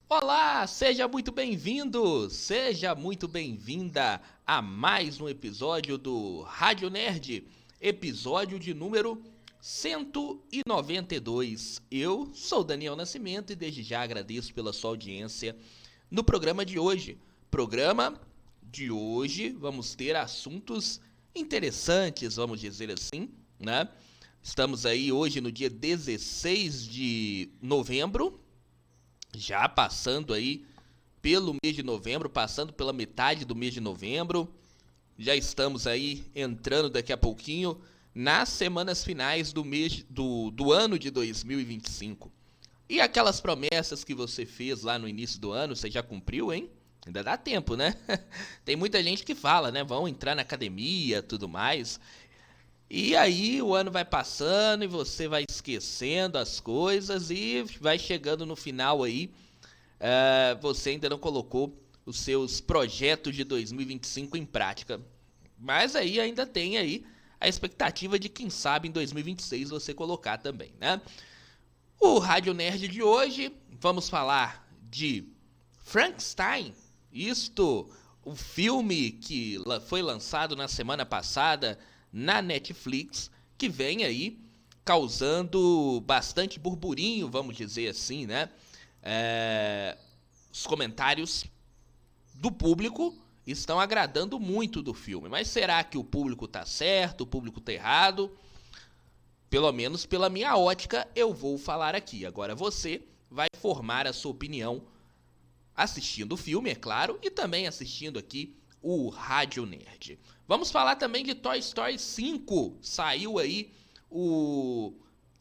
Olá, seja muito bem-vindo, seja muito bem-vinda a mais um episódio do Rádio Nerd, episódio de número 192. Eu sou Daniel Nascimento e desde já agradeço pela sua audiência no programa de hoje. Programa de hoje vamos ter assuntos interessantes, vamos dizer assim, né? Estamos aí hoje no dia 16 de novembro, já passando aí pelo mês de novembro, passando pela metade do mês de novembro. Já estamos aí entrando daqui a pouquinho nas semanas finais do ano de 2025. E aquelas promessas que você fez lá no início do ano, você já cumpriu, hein? Ainda dá tempo, né? Tem muita gente que fala, né? Vão entrar na academia, tudo mais. E aí o ano vai passando e você vai esquecendo as coisas e vai chegando no final aí, você ainda não colocou os seus projetos de 2025 em prática. Mas aí ainda tem aí a expectativa de quem sabe em 2026 você colocar também, né? O Rádio Nerd de hoje, vamos falar de Frankenstein, isto, o filme que foi lançado na semana passada na Netflix, que vem aí causando bastante burburinho, vamos dizer assim, né? Os comentários do público estão agradando muito do filme, mas será que o público tá certo, o público tá errado? Pelo menos pela minha ótica eu vou falar aqui. Agora você vai formar a sua opinião assistindo o filme, é claro, e também assistindo aqui o Rádio Nerd. Vamos falar também de Toy Story 5. Saiu aí o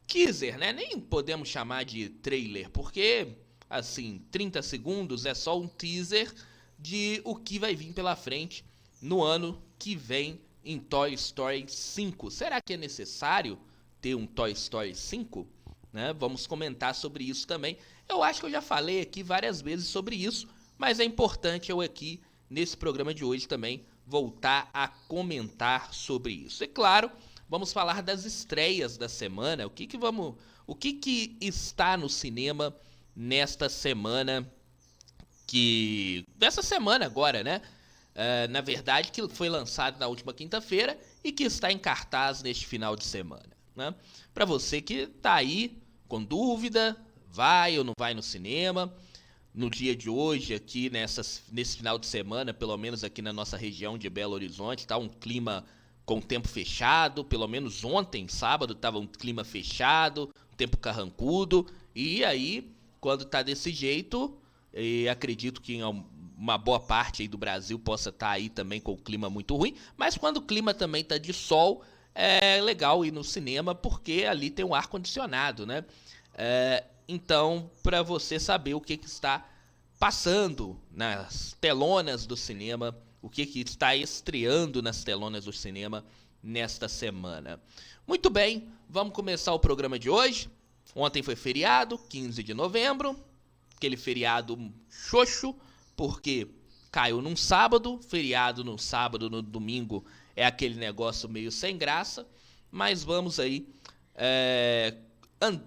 teaser, né? Nem podemos chamar de trailer, porque, assim, 30 segundos é só um teaser de o que vai vir pela frente no ano que vem em Toy Story 5. Será que é necessário ter um Toy Story 5? Né? Vamos comentar sobre isso também. Eu acho que eu já falei aqui várias vezes sobre isso, mas é importante eu aqui, nesse programa de hoje também, voltar a comentar sobre isso. E claro, vamos falar das estreias da semana, o que está no cinema nesta semana, dessa semana agora, né? Na verdade, que foi lançado na última quinta-feira e que está em cartaz neste final de semana, né? Para você que tá aí com dúvida, vai ou não vai no cinema, no dia de hoje, aqui nesse final de semana, pelo menos aqui na nossa região de Belo Horizonte, tá um clima com tempo fechado, pelo menos ontem, sábado, tava um clima fechado, tempo carrancudo, e aí, quando tá desse jeito, acredito que em uma boa parte aí do Brasil possa estar aí também com o clima muito ruim, mas quando o clima também tá de sol, é legal ir no cinema porque ali tem um ar condicionado, né? Então, para você saber o que está passando nas telonas do cinema, o que está estreando nas telonas do cinema nesta semana. Muito bem, vamos começar o programa de hoje. Ontem foi feriado, 15 de novembro, aquele feriado xoxo, porque caiu num sábado, feriado no sábado, no domingo é aquele negócio meio sem graça, mas vamos aí,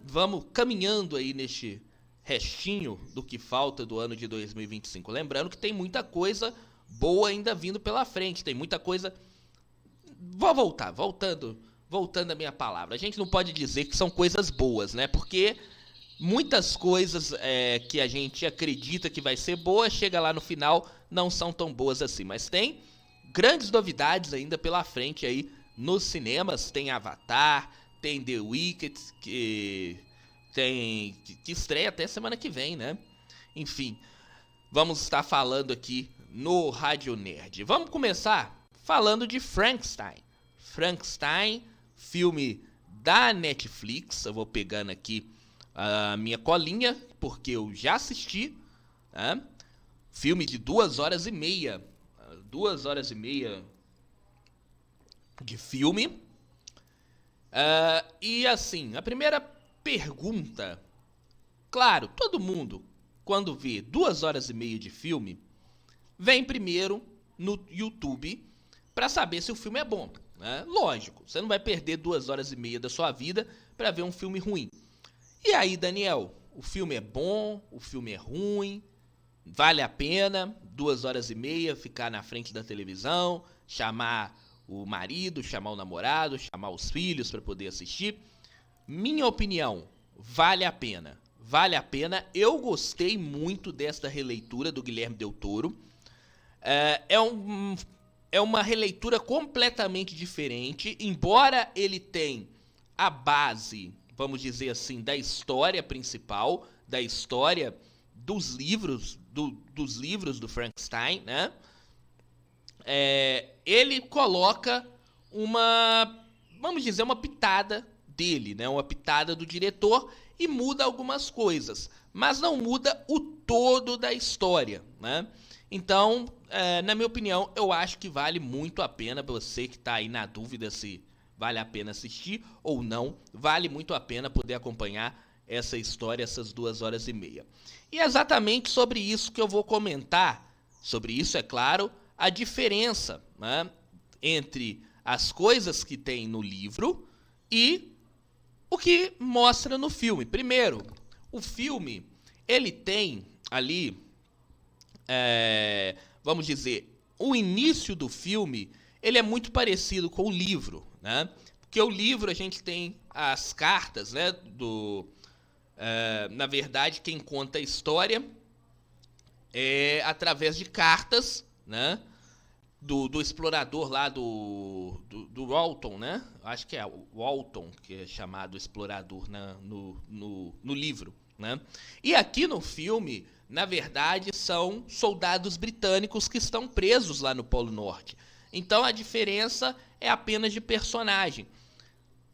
vamos caminhando aí neste restinho do que falta do ano de 2025. Lembrando que tem muita coisa boa ainda vindo pela frente, tem muita coisa. Voltando a minha palavra. A gente não pode dizer que são coisas boas, né? Porque muitas coisas que a gente acredita que vai ser boa, chega lá no final, não são tão boas assim. Mas tem grandes novidades ainda pela frente aí nos cinemas. Tem Avatar, tem The Wicked, que estreia até semana que vem, né? Enfim, vamos estar falando aqui no Rádio Nerd. Vamos começar falando de Frankenstein. Frankenstein, filme da Netflix. Eu vou pegando aqui a minha colinha, porque eu já assisti, né? Filme de 2 horas e meia. 2 horas e meia de filme. E assim, a primeira pergunta. Claro, todo mundo, quando vê 2 horas e meia de filme, vem primeiro no YouTube para saber se o filme é bom, né? Lógico, você não vai perder 2 horas e meia da sua vida para ver um filme ruim. E aí, Daniel, o filme é bom? O filme é ruim? Vale a pena, 2h30, ficar na frente da televisão, chamar o marido, chamar o namorado, chamar os filhos para poder assistir. Minha opinião, vale a pena. Vale a pena. Eu gostei muito desta releitura do Guilherme Del Toro. É uma releitura completamente diferente, embora ele tenha a base, vamos dizer assim, da história principal, da história dos livros do Frankenstein, né? Ele coloca vamos dizer, uma pitada dele, né? Uma pitada do diretor e muda algumas coisas, mas não muda o todo da história, né? Então, na minha opinião, eu acho que vale muito a pena, você que está aí na dúvida se vale a pena assistir ou não, vale muito a pena poder acompanhar essa história, essas 2h30. E é exatamente sobre isso que eu vou comentar, sobre isso, é claro, a diferença, né, entre as coisas que tem no livro e o que mostra no filme. Primeiro, o filme, ele tem ali, vamos dizer, o início do filme, ele é muito parecido com o livro, né? Porque o livro a gente tem as cartas, né, na verdade, quem conta a história é através de cartas, né, do explorador lá do Walton, né? Acho que é o Walton que é chamado explorador no livro, né? E aqui no filme, na verdade, são soldados britânicos que estão presos lá no Polo Norte. Então a diferença é apenas de personagem.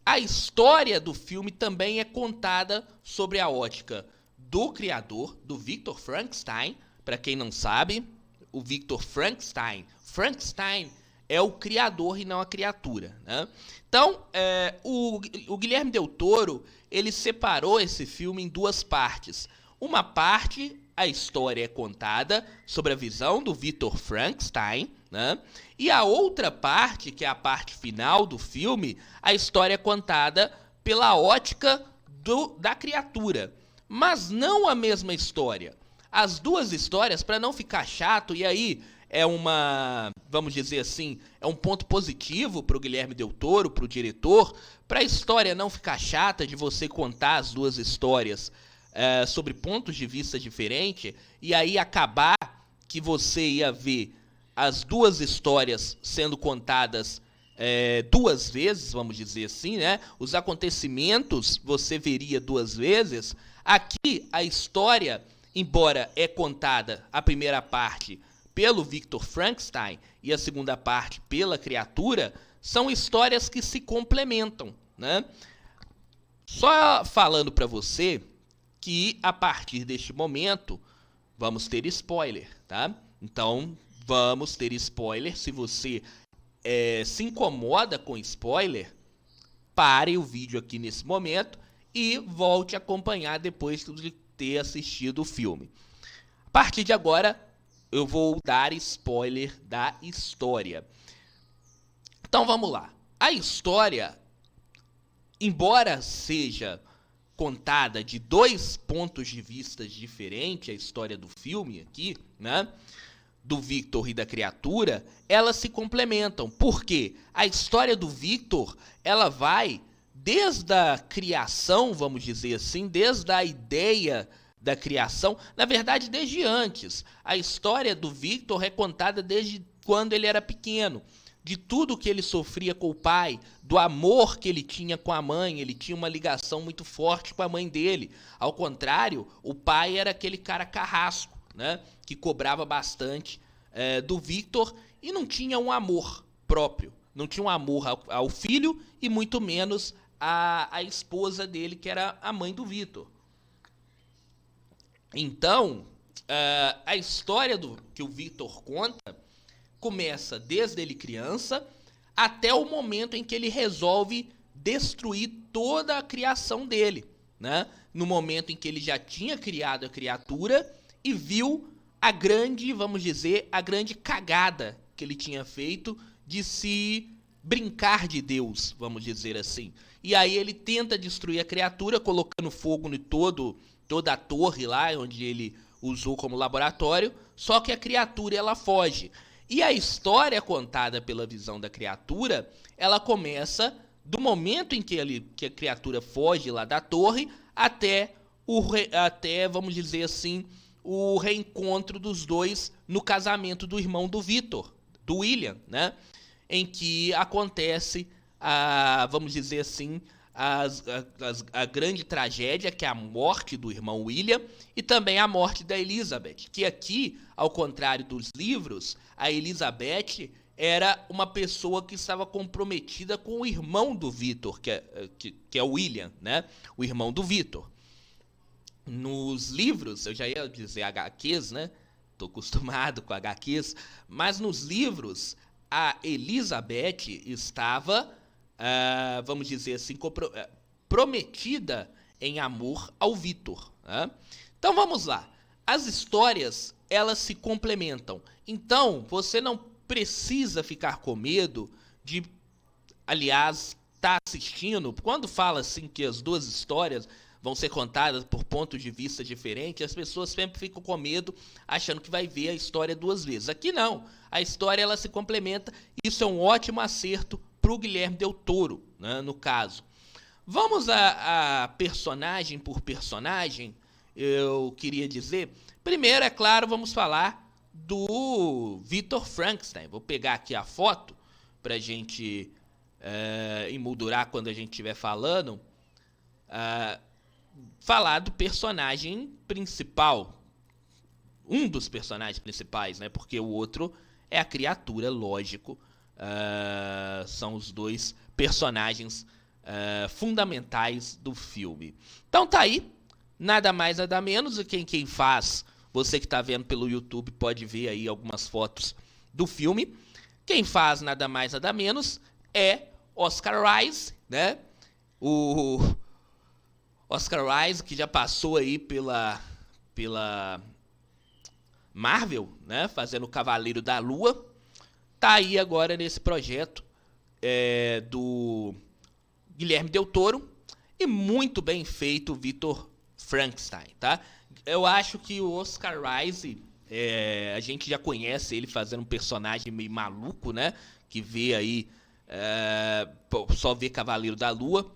A história do filme também é contada sobre a ótica do criador, do Victor Frankenstein. Para quem não sabe, o Victor Frankenstein é o criador e não a criatura, né? Então, o Guilherme Del Toro, ele separou esse filme em duas partes. Uma parte, a história é contada sobre a visão do Victor Frankenstein, né? E a outra parte, que é a parte final do filme, a história é contada pela ótica da criatura. Mas não a mesma história. As duas histórias, para não ficar chato, e aí vamos dizer assim, é um ponto positivo para o Guilherme Del Toro, para o diretor, para a história não ficar chata de você contar as duas histórias sobre pontos de vista diferentes, e aí acabar que você ia ver as duas histórias sendo contadas duas vezes, vamos dizer assim, né? Os acontecimentos você veria duas vezes. Aqui a história, embora é contada a primeira parte pelo Victor Frankenstein e a segunda parte pela criatura, são histórias que se complementam, né? Só falando para você que a partir deste momento vamos ter spoiler, tá? Então vamos ter spoiler. Se você se incomoda com spoiler, pare o vídeo aqui nesse momento e volte a acompanhar depois de ter assistido o filme. A partir de agora, eu vou dar spoiler da história. Então vamos lá. A história, embora seja contada de dois pontos de vista diferentes, a história do filme aqui, né, do Victor e da criatura, elas se complementam. Por quê? A história do Victor, ela vai desde a criação, vamos dizer assim, desde a ideia da criação, na verdade desde antes. A história do Victor é contada desde quando ele era pequeno, de tudo que ele sofria com o pai, do amor que ele tinha com a mãe. Ele tinha uma ligação muito forte com a mãe dele. Ao contrário, o pai era aquele cara carrasco, né, que cobrava bastante do Victor e não tinha um amor próprio, não tinha um amor ao filho e muito menos a esposa dele, que era a mãe do Victor. Então, a história que o Victor conta começa desde ele criança até o momento em que ele resolve destruir toda a criação dele, né? No momento em que ele já tinha criado a criatura e viu a grande, vamos dizer, a grande cagada que ele tinha feito de se brincar de Deus, vamos dizer assim. E aí ele tenta destruir a criatura colocando fogo em toda a torre lá onde ele usou como laboratório, só que a criatura ela foge. E a história contada pela visão da criatura, ela começa do momento em que a criatura foge lá da torre até, vamos dizer assim, o reencontro dos dois no casamento do irmão do Victor, do William, né? Em que acontece, vamos dizer assim, a grande tragédia, que é a morte do irmão William e também a morte da Elizabeth, que aqui, ao contrário dos livros, a Elizabeth era uma pessoa que estava comprometida com o irmão do Victor, que é o William, né? O irmão do Victor. Nos livros, eu já ia dizer HQs, né? Tô acostumado com HQs, mas nos livros a Elizabeth estava, vamos dizer assim, prometida em amor ao Victor. Né? Então vamos lá. As histórias, elas se complementam. Então você não precisa ficar com medo de, aliás, estar assistindo. Quando fala assim que as duas histórias vão ser contadas por pontos de vista diferentes, as pessoas sempre ficam com medo, achando que vai ver a história duas vezes. Aqui não, a história ela se complementa, isso é um ótimo acerto para o Guilherme Del Toro, né, no caso. Vamos a personagem por personagem, eu queria dizer. Primeiro, é claro, vamos falar do Victor Frankenstein. Vou pegar aqui a foto para a gente emoldurar quando a gente estiver falando. Falar do personagem principal, um dos personagens principais, né? Porque o outro é a criatura, lógico. São os dois personagens fundamentais do filme. Então tá aí, nada mais nada menos. Quem faz, você que tá vendo pelo YouTube pode ver aí algumas fotos do filme. Quem faz nada mais nada menos é Oscar Isaac, né? O Oscar Isaac, que já passou aí pela Marvel, né, fazendo o Cavaleiro da Lua, tá aí agora nesse projeto do Guilherme Del Toro, e muito bem feito o Victor Frankenstein, tá? Eu acho que o Oscar Isaac, a gente já conhece ele fazendo um personagem meio maluco, né, que vê aí, só vê Cavaleiro da Lua,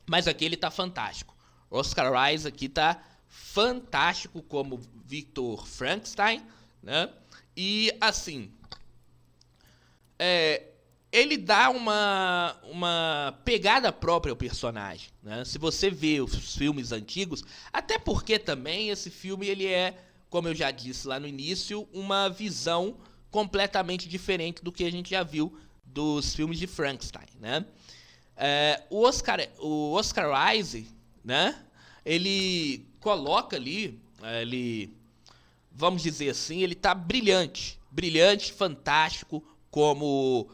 mas aqui ele tá fantástico. Oscar Isaac aqui tá fantástico como Victor Frankenstein, né? E assim, ele dá uma pegada própria ao personagem, né? Se você vê os filmes antigos, até porque também esse filme ele é, como eu já disse lá no início, uma visão completamente diferente do que a gente já viu dos filmes de Frankenstein, né? O Oscar Isaac, né? Ele coloca ali, vamos dizer assim, ele tá brilhante, fantástico como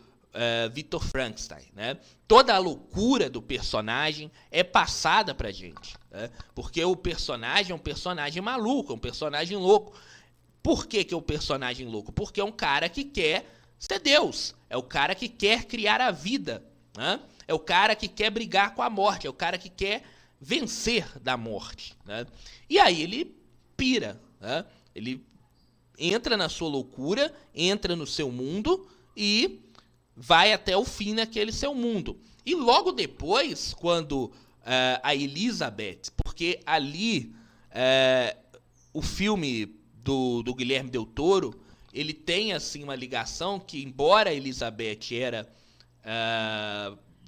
Victor Frankenstein, né? Toda a loucura do personagem é passada pra gente, né? Porque o personagem é um personagem maluco, é um personagem louco. Por que é um personagem louco? Porque é um cara que quer ser Deus, é o cara que quer criar a vida, né? É o cara que quer brigar com a morte, é o cara que quer vencer da morte, né? E aí ele pira, né? Ele entra na sua loucura, entra no seu mundo e vai até o fim naquele seu mundo. E logo depois, quando a Elizabeth, porque ali o filme do Guilherme Del Toro, ele tem assim uma ligação que, embora a Elizabeth era,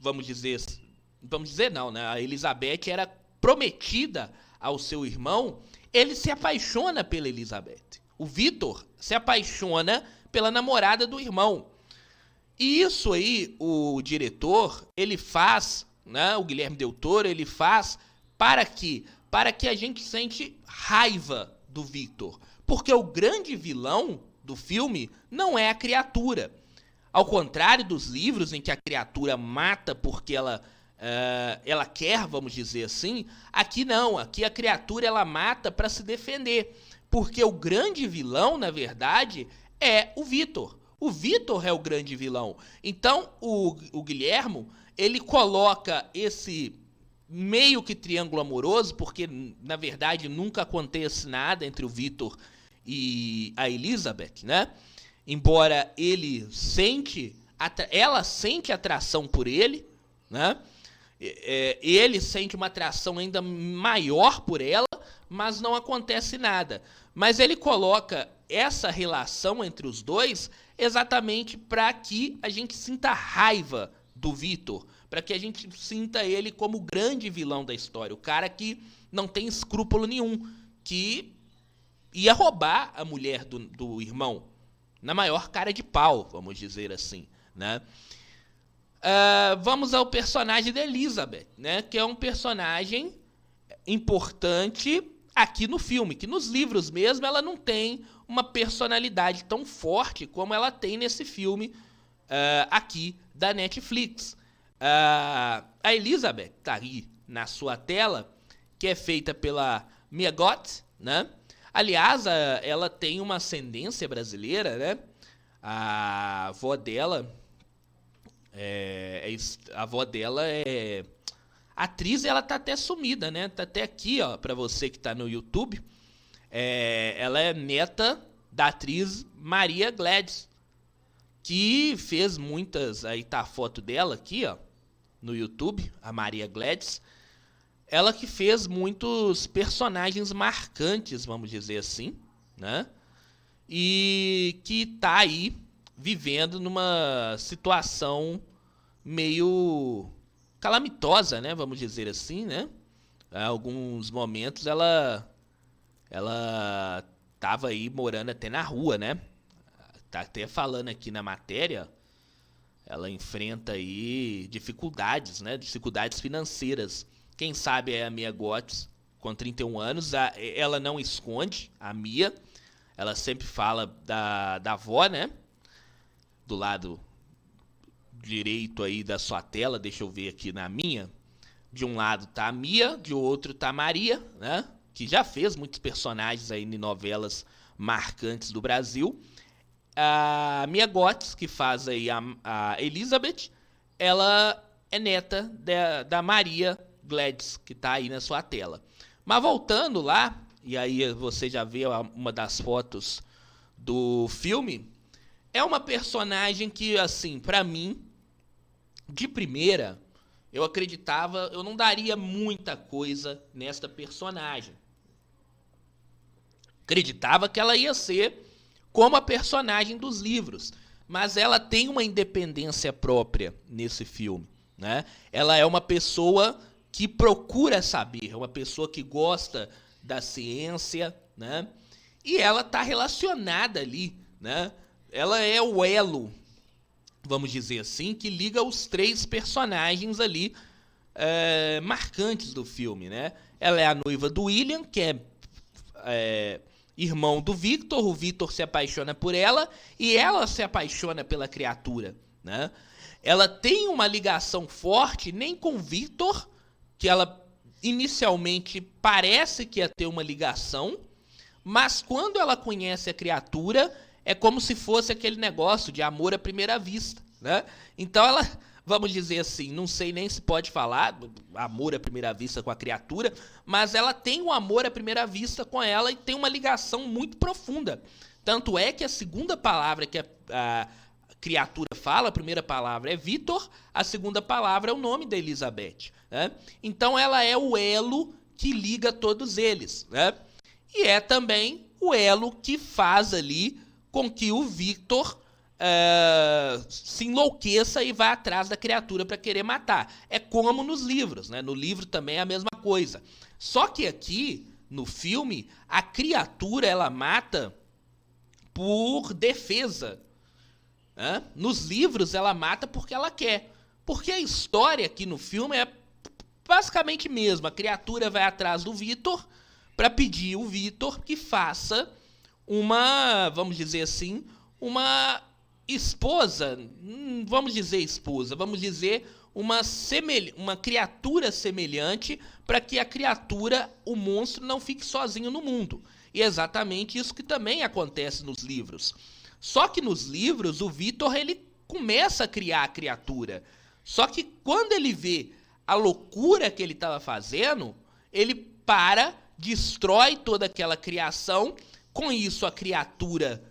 vamos dizer não, né? A Elizabeth era prometida ao seu irmão, ele se apaixona pela Elizabeth. O Victor se apaixona pela namorada do irmão. E isso aí, o diretor, ele faz, né? O Guilherme Del Toro, ele faz para que a gente sente raiva do Victor. Porque o grande vilão do filme não é a criatura. Ao contrário dos livros, em que a criatura mata porque ela quer, vamos dizer assim, aqui não. Aqui a criatura ela mata para se defender. Porque o grande vilão, na verdade, é o Victor. O Victor é o grande vilão. Então, o Guilherme, ele coloca esse meio que triângulo amoroso, porque na verdade nunca acontece nada entre o Victor e a Elizabeth, né? Embora ela sente atração por ele, né? Ele sente uma atração ainda maior por ela, mas não acontece nada. Mas ele coloca essa relação entre os dois exatamente para que a gente sinta raiva do Victor, para que a gente sinta ele como o grande vilão da história, o cara que não tem escrúpulo nenhum, que ia roubar a mulher do irmão, na maior cara de pau, vamos dizer assim, né? Vamos ao personagem da Elizabeth, né? Que é um personagem importante aqui no filme, que nos livros mesmo ela não tem uma personalidade tão forte como ela tem nesse filme aqui da Netflix. A Elizabeth tá aí na sua tela, que é feita pela Mia Goth, né? Aliás, ela tem uma ascendência brasileira, né? A avó dela é atriz, e ela tá até sumida, né? Tá até aqui, ó, pra você que tá no YouTube. Ela é neta da atriz Maria Gladys, que fez muitas... Aí tá a foto dela aqui, ó, no YouTube, a Maria Gladys. Ela que fez muitos personagens marcantes, vamos dizer assim, né? E que tá aí vivendo numa situação meio calamitosa, né? Vamos dizer assim, né? Em alguns momentos ela tava aí morando até na rua, né? Tá até falando aqui na matéria, ela enfrenta aí dificuldades, né? Dificuldades financeiras. Quem sabe é a Mia Goth, com 31 anos, ela não esconde, a Mia, ela sempre fala da avó, né? Do lado direito aí da sua tela, deixa eu ver aqui na minha. De um lado tá a Mia, de outro tá a Maria, né? Que já fez muitos personagens aí em novelas marcantes do Brasil. A Mia Goth, que faz aí a Elizabeth, ela é neta da Maria Gladys, que tá aí na sua tela. Mas voltando lá, e aí você já vê uma das fotos do filme, é uma personagem que, assim, pra mim, de primeira, eu acreditava, eu não daria muita coisa nesta personagem. Acreditava que ela ia ser como a personagem dos livros, mas ela tem uma independência própria nesse filme, né? Ela é uma pessoa que procura saber, é uma pessoa que gosta da ciência, né? E ela está relacionada ali, né? Ela é o elo, vamos dizer assim, que liga os três personagens ali marcantes do filme, né? Ela é a noiva do William, que é irmão do Victor. O Victor se apaixona por ela e ela se apaixona pela criatura, né? Ela tem uma ligação forte nem com o Victor, que ela inicialmente parece que ia ter uma ligação, mas quando ela conhece a criatura, é como se fosse aquele negócio de amor à primeira vista, né? Então ela, vamos dizer assim, não sei nem se pode falar amor à primeira vista com a criatura, mas ela tem um amor à primeira vista com ela e tem uma ligação muito profunda. Tanto é que a segunda palavra que a criatura fala, a primeira palavra é Victor, a segunda palavra é o nome da Elizabeth, né? Então ela é o elo que liga todos eles, né? E é também o elo que faz ali com que o Victor se enlouqueça e vá atrás da criatura para querer matar. É como nos livros, né? No livro também é a mesma coisa. Só que aqui, no filme, a criatura ela mata por defesa. Né? Nos livros ela mata porque ela quer. Porque a história aqui no filme é basicamente mesmo. A criatura vai atrás do Victor para pedir o Victor que faça uma, vamos dizer assim, uma esposa, vamos dizer uma criatura semelhante, para que a criatura, o monstro, não fique sozinho no mundo. E é exatamente isso que também acontece nos livros. Só que nos livros, o Victor, ele começa a criar a criatura. Só que quando ele vê a loucura que ele estava fazendo, ele destrói toda aquela criação. Com isso, a criatura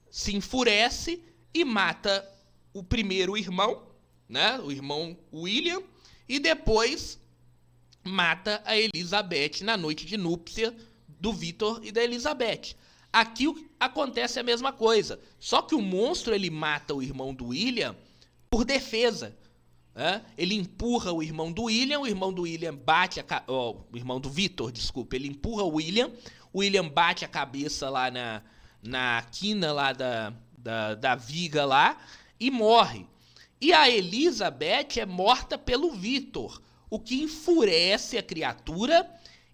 se enfurece e mata o primeiro irmão, né? O irmão William, e depois mata a Elizabeth na noite de núpcia do Victor e da Elizabeth. Aqui acontece a mesma coisa, só que o monstro ele mata o irmão do William por defesa. Ele empurra o irmão do William bate o irmão do Victor, desculpa, ele empurra o William bate a cabeça lá na quina lá da viga lá e morre. E a Elizabeth é morta pelo Victor, o que enfurece a criatura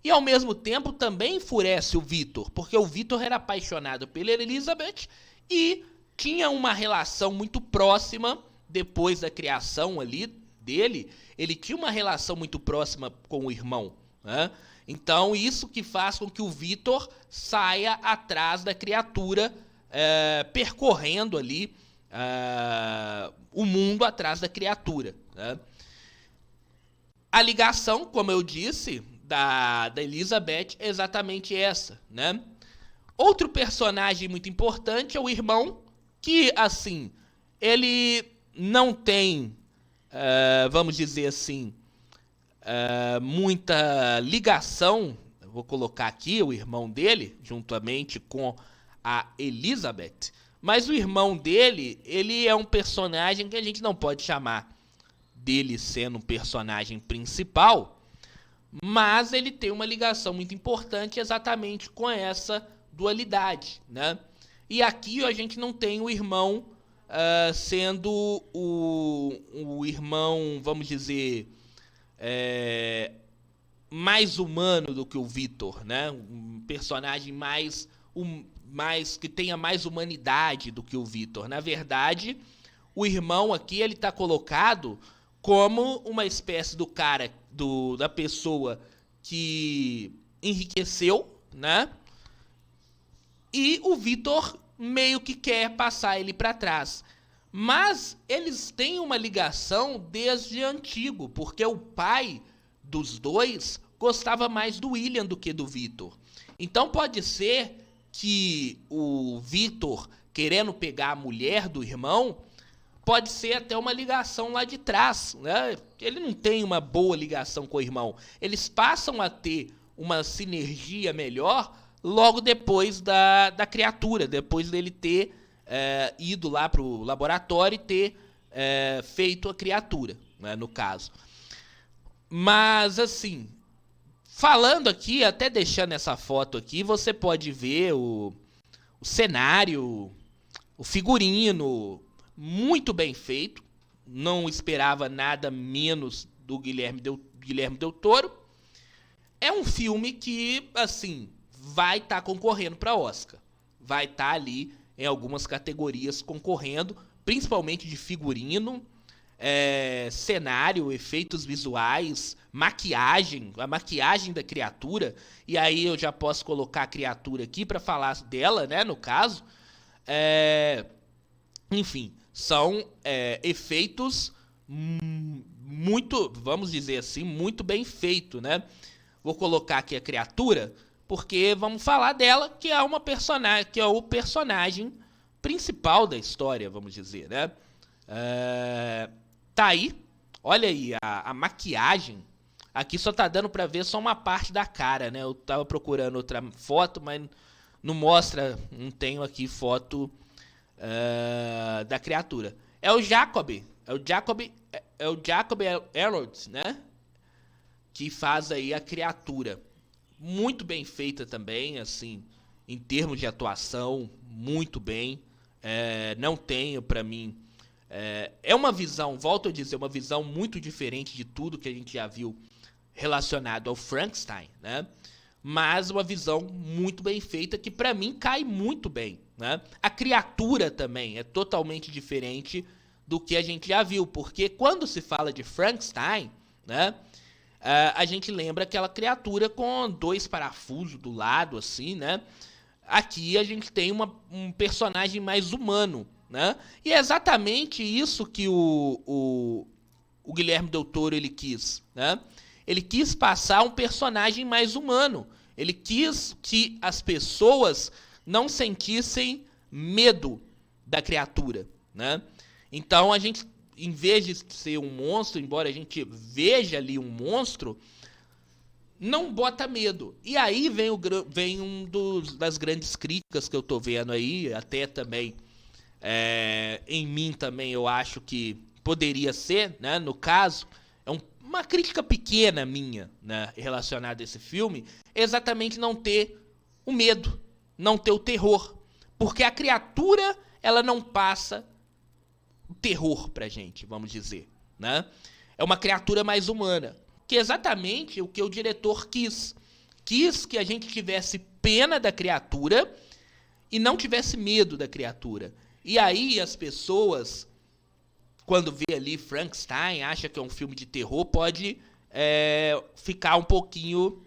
e ao mesmo tempo também enfurece o Victor, porque o Victor era apaixonado pela Elizabeth e tinha uma relação muito próxima. Depois da criação ali dele, ele tinha uma relação muito próxima com o irmão, né? Então isso que faz com que o Victor saia atrás da criatura, percorrendo ali o mundo atrás da criatura, né? A ligação, como eu disse, da Elizabeth é exatamente essa, né? Outro personagem muito importante é o irmão, que assim, ele não tem, vamos dizer assim, muita ligação. Eu vou colocar aqui o irmão dele, juntamente com a Elizabeth. Mas o irmão dele, ele é um personagem que a gente não pode chamar dele sendo um personagem principal, mas ele tem uma ligação muito importante exatamente com essa dualidade, né? E aqui a gente não tem o irmão sendo o irmão, vamos dizer, mais humano do que o Victor, né? Um personagem mais que tenha mais humanidade do que o Victor. Na verdade, o irmão aqui ele está colocado como uma espécie do cara, da pessoa que enriqueceu, né? E o Victor meio que quer passar ele para trás. Mas eles têm uma ligação desde antigo, porque o pai dos dois gostava mais do William do que do Victor. Então pode ser que o Victor, querendo pegar a mulher do irmão, pode ser até uma ligação lá de trás, né? Ele não tem uma boa ligação com o irmão. Eles passam a ter uma sinergia melhor logo depois da criatura, depois dele ter ido lá para o laboratório e ter feito a criatura, né, no caso. Mas, assim, falando aqui, até deixando essa foto aqui, você pode ver o cenário, o figurino, muito bem feito. Não esperava nada menos do Guilherme Del Toro. É um filme que, assim, vai estar concorrendo para Oscar. Vai estar ali em algumas categorias concorrendo, principalmente de figurino, cenário, efeitos visuais, maquiagem, a maquiagem da criatura. E aí eu já posso colocar a criatura aqui para falar dela, né, no caso. Enfim, são efeitos muito, vamos dizer assim, muito bem feito, né? Vou colocar aqui a criatura, porque vamos falar dela, que é uma personagem, que é o personagem principal da história, vamos dizer, né? Tá aí, olha aí a maquiagem. Aqui só tá dando pra ver só uma parte da cara, né? Eu tava procurando outra foto, mas não mostra, não tenho aqui foto da criatura. É o Jacob Elord, né? Que faz aí a criatura. Muito bem feita também, assim, em termos de atuação, muito bem. Não tenho, pra mim, é uma visão, volto a dizer, uma visão muito diferente de tudo que a gente já viu relacionado ao Frankenstein, né? Mas uma visão muito bem feita que pra mim cai muito bem, né? A criatura também é totalmente diferente do que a gente já viu, porque quando se fala de Frankenstein, né, a gente lembra aquela criatura com 2 parafusos do lado, assim, né? Aqui a gente tem um personagem mais humano, né? E é exatamente isso que o o Guilherme Del Toro ele quis, né? Ele quis passar um personagem mais humano. Ele quis que as pessoas não sentissem medo da criatura, né? Então a gente, em vez de ser um monstro, embora a gente veja ali um monstro, não bota medo. E aí vem das grandes críticas que eu tô vendo aí, até também em mim também eu acho que poderia ser, né? No caso, uma crítica pequena minha, né, relacionada a esse filme, é exatamente não ter o medo, não ter o terror. Porque a criatura, ela não passa o terror pra gente, vamos dizer, né? É uma criatura mais humana, que é exatamente o que o diretor quis. Quis que a gente tivesse pena da criatura e não tivesse medo da criatura. E aí as pessoas, quando vê ali Frankenstein, acha que é um filme de terror, pode ficar um pouquinho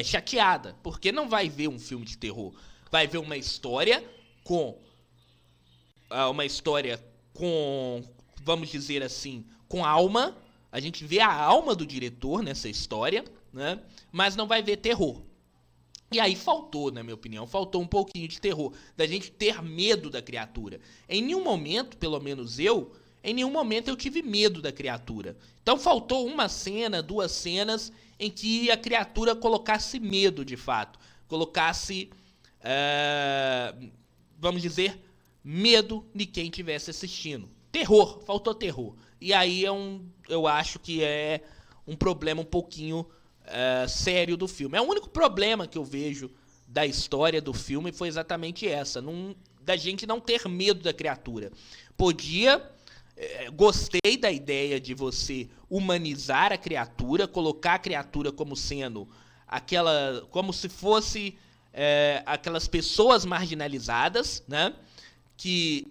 chateada, porque não vai ver um filme de terror, vai ver uma história com vamos dizer assim, com alma. A gente vê a alma do diretor nessa história, né? Mas não vai ver terror. E aí faltou, na minha opinião, faltou um pouquinho de terror, da gente ter medo da criatura. Em nenhum momento, pelo menos em nenhum momento eu tive medo da criatura. Então faltou uma cena, 2 cenas, em que a criatura colocasse medo de fato. Colocasse, vamos dizer, medo de quem estivesse assistindo. Terror, faltou terror. E aí eu acho que é um problema um pouquinho sério do filme. É o único problema que eu vejo da história do filme foi exatamente essa, da gente não ter medo da criatura. Gostei da ideia de você humanizar a criatura, colocar a criatura como sendo como se fosse aquelas pessoas marginalizadas, né? Que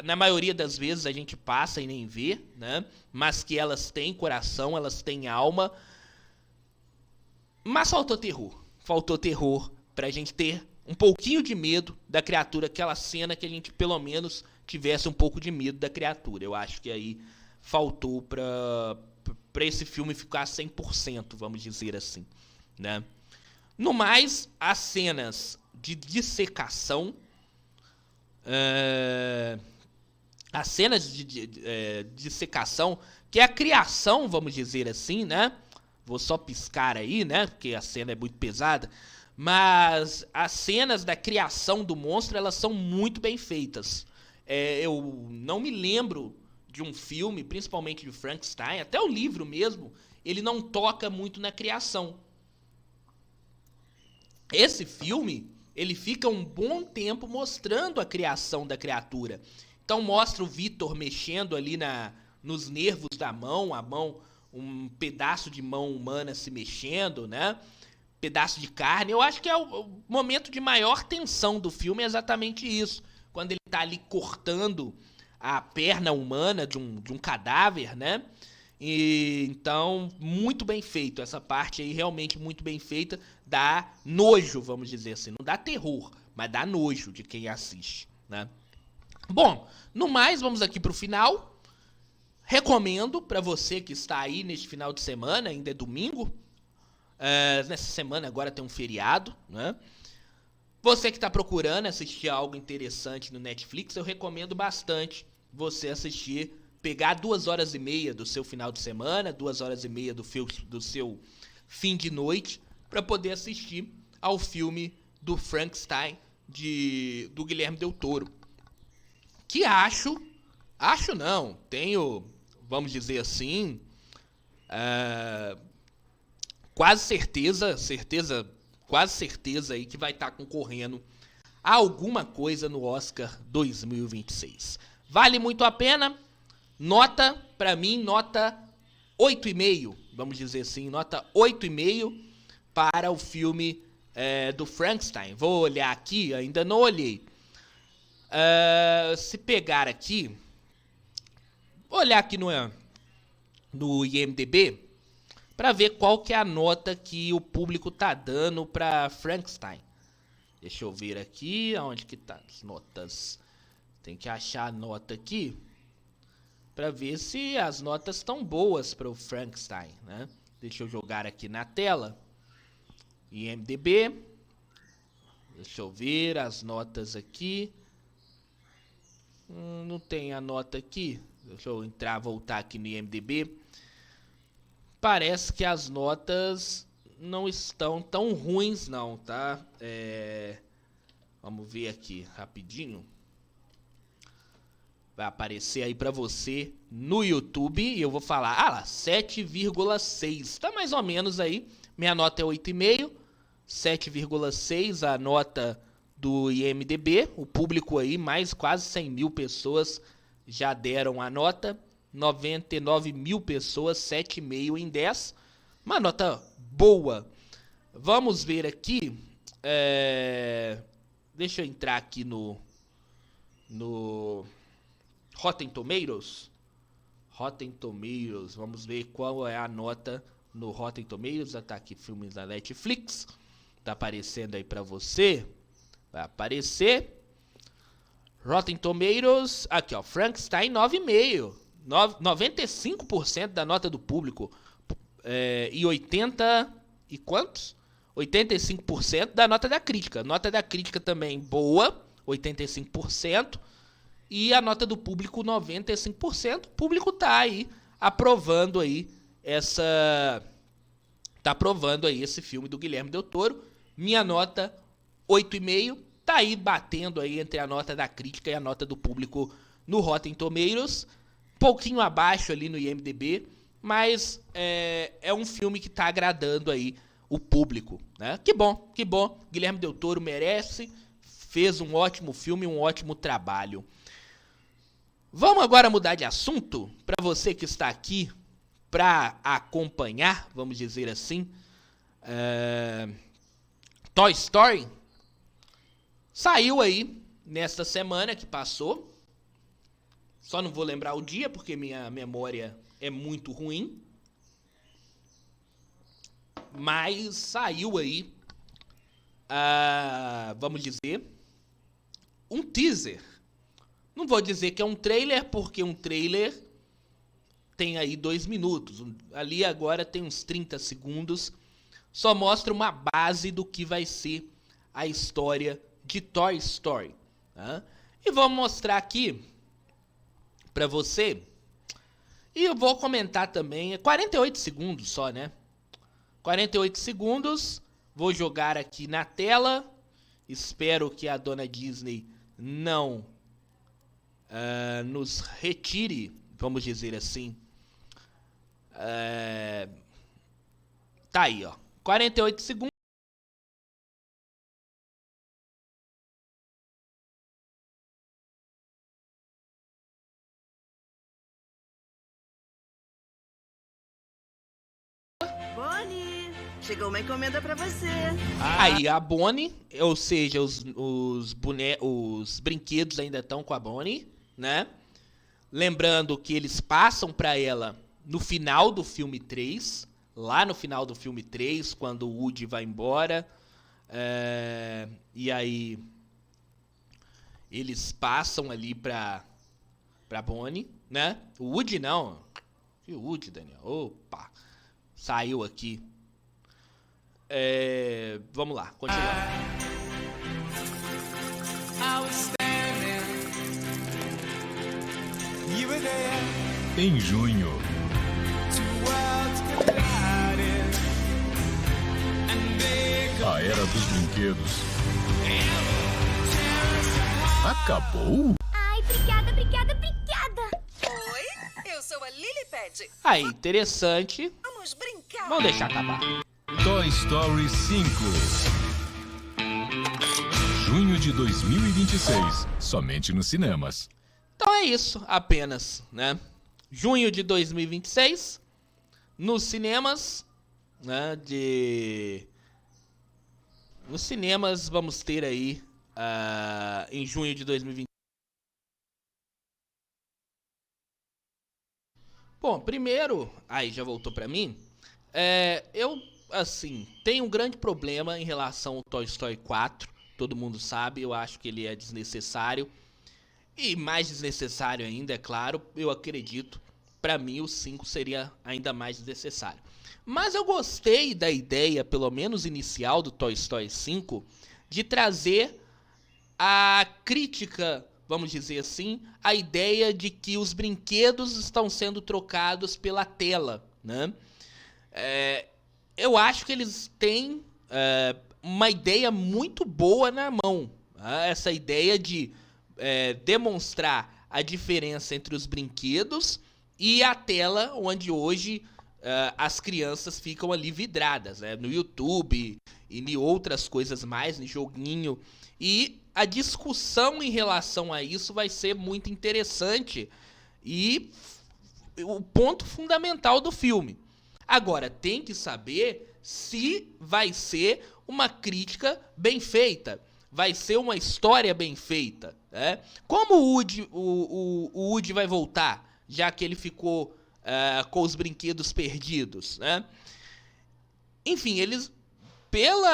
na maioria das vezes a gente passa e nem vê, né? Mas que elas têm coração, elas têm alma. Mas faltou terror pra gente ter um pouquinho de medo da criatura, aquela cena que a gente pelo menos tivesse um pouco de medo da criatura. Eu acho que aí faltou pra esse filme ficar 100%, vamos dizer assim, né? No mais, as cenas de dissecação, as cenas de dissecação, que é a criação, vamos dizer assim, né? Vou só piscar aí, né? Porque a cena é muito pesada. Mas as cenas da criação do monstro, elas são muito bem feitas. Eu não me lembro de um filme, principalmente de Frankenstein, até o livro mesmo, ele não toca muito na criação. Esse filme, ele fica um bom tempo mostrando a criação da criatura. Então mostra o Victor mexendo ali nos nervos da mão, um pedaço de mão humana se mexendo, né? Pedaço de carne. Eu acho que é o momento de maior tensão do filme, é exatamente isso. Quando ele tá ali cortando a perna humana de um cadáver, né? Então, muito bem feito. Essa parte aí, realmente muito bem feita. Dá nojo, vamos dizer assim. Não dá terror, mas dá nojo de quem assiste, né? Bom, no mais, vamos aqui pro final. Recomendo para você que está aí neste final de semana, ainda é domingo. Nessa semana agora tem um feriado, né? Você que está procurando assistir algo interessante no Netflix, eu recomendo bastante você assistir, pegar 2h30 do seu final de semana, 2h30 do seu fim de noite, para poder assistir ao filme do Frankenstein do Guilherme Del Toro. Que acho não, tenho, vamos dizer assim, quase certeza aí que vai estar concorrendo a alguma coisa no Oscar 2026. Vale muito a pena. Nota, pra mim, nota 8,5, vamos dizer assim, nota 8,5 para o filme do Frankenstein. Vou olhar aqui, ainda não olhei. Se pegar aqui, vou olhar aqui no IMDb para ver qual que é a nota que o público tá dando para Frankenstein. Deixa eu ver aqui, aonde que tá as notas. Tem que achar a nota aqui para ver se as notas estão boas para o Frankenstein, né? Deixa eu jogar aqui na tela. IMDb. Deixa eu ver as notas aqui. Não tem a nota aqui. Deixa eu voltar aqui no IMDb. Parece que as notas não estão tão ruins não, tá? Vamos ver aqui rapidinho. Vai aparecer aí pra você no YouTube e eu vou falar, lá, 7,6. Tá mais ou menos aí. Minha nota é 8,5. 7,6 a nota do IMDb. O público aí, mais quase 100 mil pessoas já deram a nota. 99 mil pessoas, 7,5 em 10. Uma nota boa. Vamos ver aqui. Deixa eu entrar aqui no Rotten Tomatoes. Rotten Tomatoes. Vamos ver qual é a nota no Rotten Tomatoes. Já tá aqui filmes da Netflix. Tá aparecendo aí pra você. Vai aparecer. Rotten Tomatoes. Aqui, ó. Frankenstein 9,5. 95% da nota do público. E 80 e quantos? 85% da nota da crítica. Nota da crítica também boa. 85%. E a nota do público 95%. O público tá aí aprovando aí tá aprovando aí esse filme do Guilherme Del Toro. Minha nota 8,5. Tá aí batendo aí entre a nota da crítica e a nota do público no Rotten Tomatoes. Pouquinho abaixo ali no IMDb. Mas é um filme que tá agradando aí o público, né? Que bom, que bom. Guilherme Del Toro merece. Fez um ótimo filme, um ótimo trabalho. Vamos agora mudar de assunto para você que está aqui para acompanhar, vamos dizer assim, Toy Story. Saiu aí nesta semana que passou. Só não vou lembrar o dia porque minha memória é muito ruim. Mas saiu aí, vamos dizer, um teaser. Não vou dizer que é um trailer, porque um trailer tem aí 2 minutos. Ali agora tem uns 30 segundos. Só mostra uma base do que vai ser a história de Toy Story. Tá? E vou mostrar aqui pra você. E eu vou comentar também. É 48 segundos só, né? 48 segundos. Vou jogar aqui na tela. Espero que a dona Disney não nos retire, vamos dizer assim. Tá aí, ó. 48 segundos. Bonnie, chegou uma encomenda pra você. Aí a Bonnie, ou seja, os brinquedos ainda estão com a Bonnie, né? Lembrando que eles passam pra ela no final do filme 3. Lá no final do filme 3, quando o Woody vai embora. E aí eles passam ali pra Bonnie, né? O Woody não. Que Woody, Daniel? Opa! Saiu aqui. Vamos lá, continuar. Em junho, a era dos brinquedos acabou? Ai, obrigada, obrigada, obrigada. Oi, eu sou a Lilipad. Aí, interessante. Vamos brincar. Vamos deixar acabar. Toy Story 5. Junho de 2026, somente nos cinemas. Então é isso, apenas, né? Junho de 2026, nos cinemas, né? Nos cinemas vamos ter aí, em junho de 2026. Bom, primeiro, aí já voltou pra mim. Eu, assim, tenho um grande problema em relação ao Toy Story 4. Todo mundo sabe, eu acho que ele é desnecessário. E mais desnecessário ainda, é claro, eu acredito, pra mim o 5 seria ainda mais desnecessário. Mas eu gostei da ideia, pelo menos inicial, do Toy Story 5, de trazer a crítica, vamos dizer assim, a ideia de que os brinquedos estão sendo trocados pela tela, né? Eu acho que eles têm uma ideia muito boa na mão. Essa ideia de demonstrar a diferença entre os brinquedos e a tela, onde hoje as crianças ficam ali vidradas, né? No YouTube e em outras coisas mais, no joguinho. E a discussão em relação a isso vai ser muito interessante e o ponto fundamental do filme. Agora, tem que saber se vai ser uma crítica bem feita, vai ser uma história bem feita, né? Como o Woody vai voltar, já que ele ficou com os brinquedos perdidos, né? Enfim, eles, pelo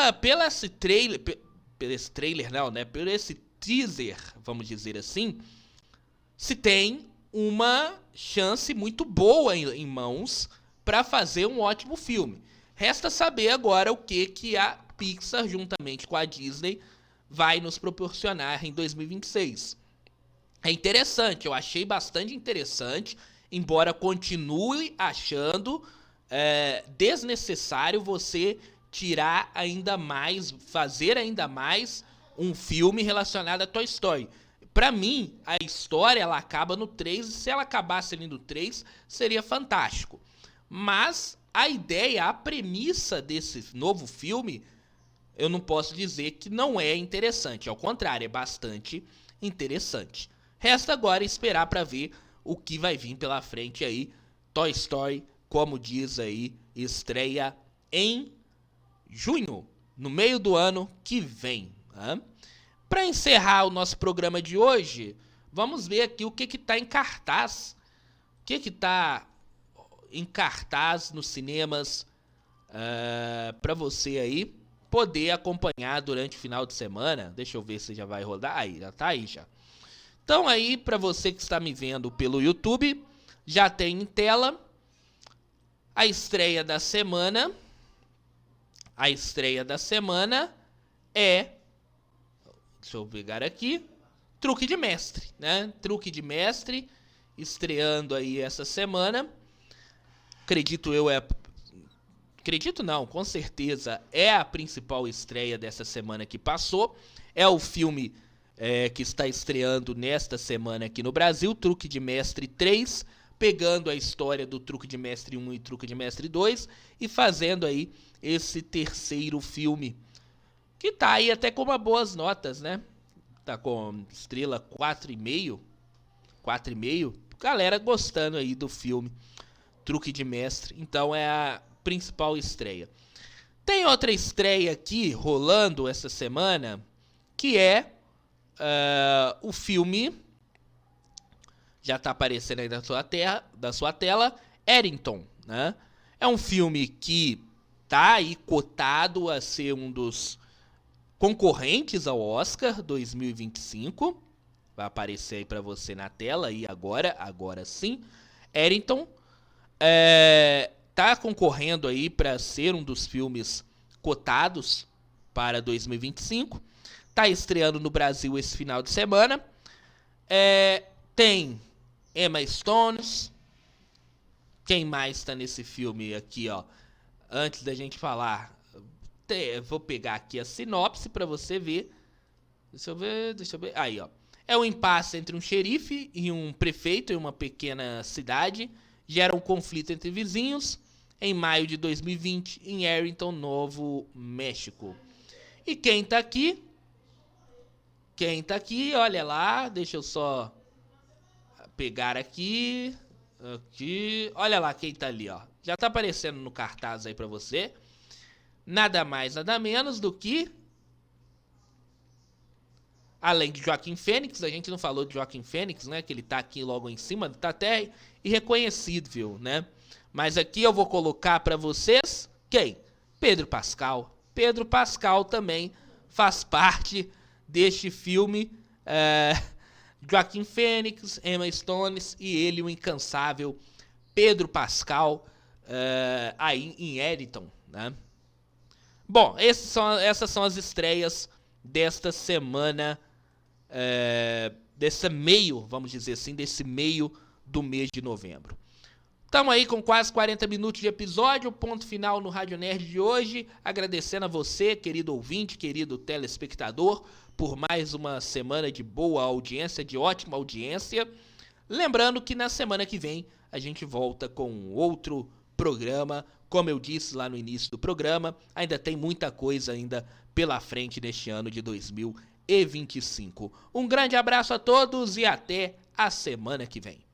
esse trailer não, né? Por esse teaser, vamos dizer assim, se tem uma chance muito boa em mãos para fazer um ótimo filme. Resta saber agora o que a Pixar, juntamente com a Disney, vai nos proporcionar em 2026. É interessante, eu achei bastante interessante, embora continue achando desnecessário você tirar ainda mais, fazer ainda mais um filme relacionado a Toy Story. Pra mim, a história ela acaba no 3, e se ela acabasse ali no 3, seria fantástico. Mas a ideia, a premissa desse novo filme, eu não posso dizer que não é interessante. Ao contrário, é bastante interessante. Resta agora esperar para ver o que vai vir pela frente aí. Toy Story, como diz aí, estreia em junho, no meio do ano que vem. Né? Para encerrar o nosso programa de hoje, vamos ver aqui o que está em cartaz. O que está em cartaz nos cinemas para você aí poder acompanhar durante o final de semana. Deixa eu ver se já vai rodar. Aí, já tá aí já. Então aí, para você que está me vendo pelo YouTube, já tem em tela a estreia da semana. A estreia da semana é, deixa eu pegar aqui, Truque de Mestre, né? Truque de Mestre, estreando aí essa semana. Acredito não, com certeza é a principal estreia dessa semana que passou. É o filme que está estreando nesta semana aqui no Brasil, Truque de Mestre 3, pegando a história do Truque de Mestre 1 e Truque de Mestre 2 e fazendo aí esse terceiro filme, que tá aí até com uma boas notas, né? Tá com estrela 4,5, galera gostando aí do filme Truque de Mestre, então é a principal estreia. Tem outra estreia aqui rolando essa semana, que é o filme, já tá aparecendo aí da sua tela, Eddington, né? É um filme que tá aí cotado a ser um dos concorrentes ao Oscar 2025. Vai aparecer aí pra você na tela aí agora sim. Eddington tá concorrendo aí para ser um dos filmes cotados para 2025. Tá estreando no Brasil esse final de semana. Tem Emma Stone. Quem mais tá nesse filme aqui, ó? Antes da gente falar, vou pegar aqui a sinopse para você ver. Deixa eu ver. Aí, ó. É um impasse entre um xerife e um prefeito em uma pequena cidade. Gera um conflito entre vizinhos em maio de 2020 em Eddington, Novo México. E quem tá aqui? Olha lá, deixa eu só pegar aqui. Olha lá quem tá ali, ó. Já tá aparecendo no cartaz aí pra você. Nada mais, nada menos do que, além de Joaquin Phoenix, a gente não falou de Joaquin Phoenix, né? Que ele tá aqui logo em cima, tá até irreconhecível, né? Mas aqui eu vou colocar pra vocês, quem? Pedro Pascal. Pedro Pascal também faz parte deste filme Joaquim Fênix, Emma Stones e ele, o incansável Pedro Pascal, aí em Editon, né? Bom, essas são as estreias desta semana, desse meio, vamos dizer assim, desse meio do mês de novembro. Estamos aí com quase 40 minutos de episódio, ponto final no Rádio Nerd de hoje, agradecendo a você, querido ouvinte, querido telespectador, por mais uma semana de boa audiência, de ótima audiência. Lembrando que na semana que vem a gente volta com outro programa, como eu disse lá no início do programa, ainda tem muita coisa ainda pela frente neste ano de 2025. Um grande abraço a todos e até a semana que vem.